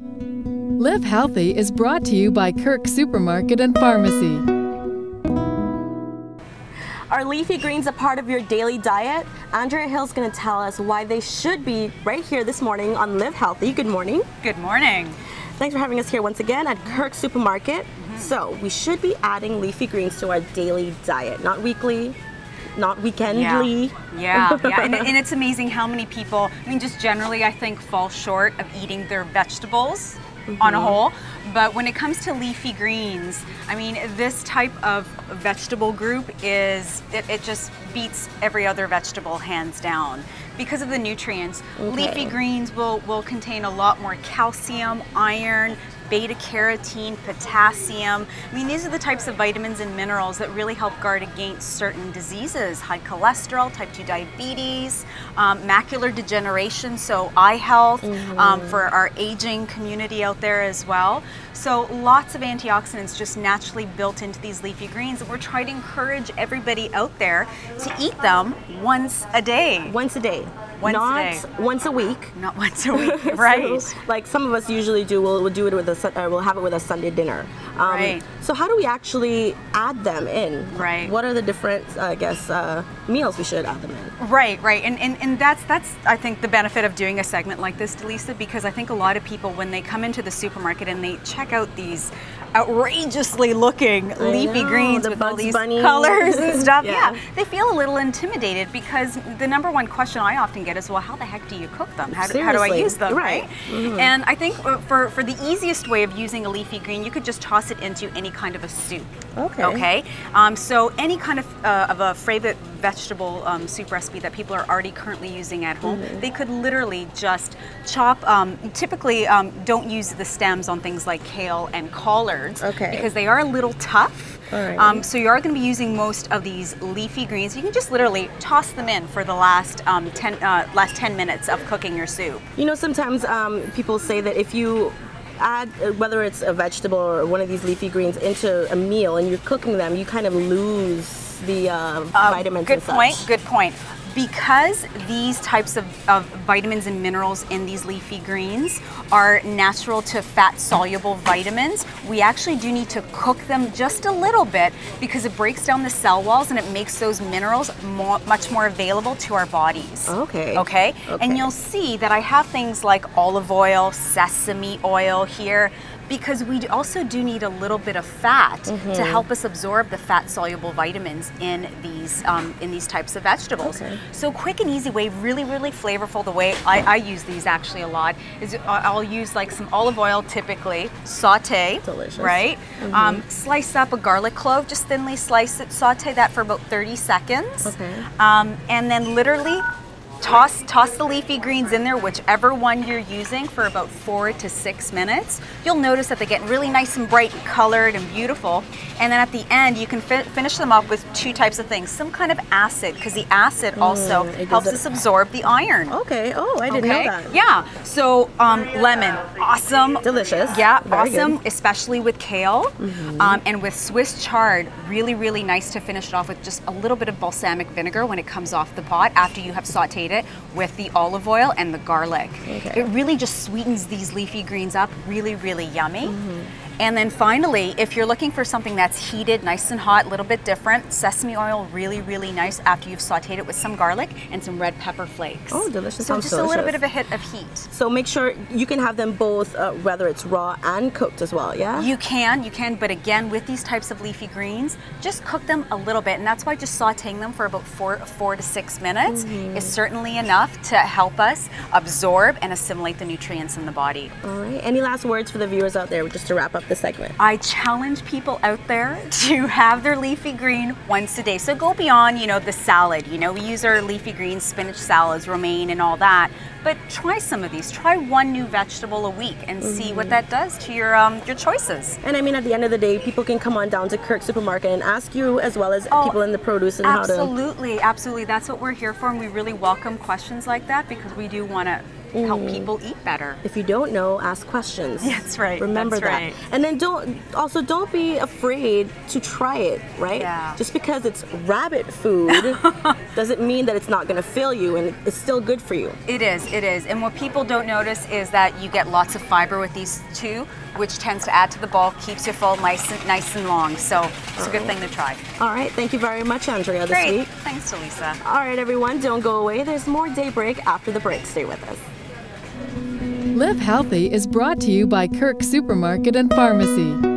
Live Healthy is brought to you by Kirk Supermarket and Pharmacy. Are leafy greens a part of your daily diet? Andrea Hill's going to tell us why they should be right here this morning on Live Healthy. Good morning. Good morning. Thanks for having us here once again at Kirk Supermarket. So we should be adding leafy greens to our daily diet, not weekly, not weekendly. Yeah. And it's amazing how many people, I mean, just generally I think fall short of eating their vegetables on a whole. But when it comes to leafy greens, I mean, this type of vegetable group is, it just beats every other vegetable hands down. Because of the nutrients, leafy greens will contain a lot more calcium, iron, beta carotene, potassium. I mean, these are the types of vitamins and minerals that really help guard against certain diseases, high cholesterol, type 2 diabetes, macular degeneration, so eye health, for our aging community out there as well. So lots of antioxidants just naturally built into these leafy greens, and we're trying to encourage everybody out there to eat them once a day. Once a day. Not once a week. Not once a week, right? So, like some of us usually do, we'll do it with we'll have it with a Sunday dinner. Right. So how do we actually add them in? Right. What are the different, I guess, meals we should add them in? Right. And that's I think the benefit of doing a segment like this, Delisa, because I think a lot of people, when they come into the supermarket and they check out these outrageously looking leafy greens with all these colors and stuff, they feel a little intimidated, because the number one question I often get is, well, how the heck do you cook them? How do I use them? Right. And I think for the easiest way of using a leafy green, you could just toss it into any kind of a soup. Okay. So any kind of a favorite vegetable soup recipe that people are already currently using at home, they could literally just chop. Typically, don't use the stems on things like kale and collards, because they are a little tough. So you are going to be using most of these leafy greens. You can just literally toss them in for the last 10 minutes of cooking your soup. You know, sometimes people say that if you add, whether it's a vegetable or one of these leafy greens, into a meal and you're cooking them, you kind of lose the vitamins and such. Good point. Because these types of vitamins and minerals in these leafy greens are natural to fat-soluble vitamins, we actually do need to cook them just a little bit, because it breaks down the cell walls and it makes those minerals much more available to our bodies. Okay? And you'll see that I have things like olive oil, sesame oil here, because we also do need a little bit of fat to help us absorb the fat-soluble vitamins in these types of vegetables. So quick and easy way, really flavorful. The way I use these actually a lot is I'll use like some olive oil, typically, saute, right? Slice up a garlic clove, just thinly slice it, saute that for about 30 seconds. And then literally toss the leafy greens in there, whichever one you're using, for about 4 to 6 minutes. You'll notice that they get really nice and bright and colored and beautiful. And then at the end, you can finish them up with two types of things. Some kind of acid, because the acid also helps us absorb the iron. Oh, I didn't know that. Yeah. So lemon, awesome. Delicious. Yeah, awesome, good. Especially with kale. And with Swiss chard, really nice to finish it off with just a little bit of balsamic vinegar when it comes off the pot after you have sauteed it with the olive oil and the garlic. It really just sweetens these leafy greens up, really yummy. And then finally, if you're looking for something that's heated, nice and hot, a little bit different, sesame oil, really nice after you've sauteed it with some garlic and some red pepper flakes. Oh, delicious. So just a little bit of a hit of heat. So make sure you can have them both, whether it's raw and cooked as well, yeah? You can, but again, with these types of leafy greens, just cook them a little bit, and that's why just sauteing them for about 4 to 6 minutes is certainly enough to help us absorb and assimilate the nutrients in the body. All right, any last words for the viewers out there, just to wrap up the segment? I challenge people out there to have their leafy green once a day. So go beyond, the salad. We use our leafy greens, spinach salads, romaine, and all that. But try some of these. Try one new vegetable a week and see what that does to your choices. And I mean, at the end of the day, people can come on down to Kirk Supermarket and ask you, as well as people in the produce, and absolutely. That's what we're here for, and we really welcome questions like that, because we do want to help people eat better. If you don't know, ask questions. That's right. Remember that's that. right. And then don't be afraid to try it, right? Yeah. Just because it's rabbit food doesn't mean that it's not going to fill you, and it's still good for you. It is. And what people don't notice is that you get lots of fiber with these too, which tends to add to the bulk, keeps you full nice and long. So it's a good thing to try. All right. Thank you very much, Andrea, this Great. week. Thanks, Delisa. All right, everyone, don't go away. There's more Daybreak after the break. Stay with us. Live Healthy is brought to you by Kirk Supermarket and Pharmacy.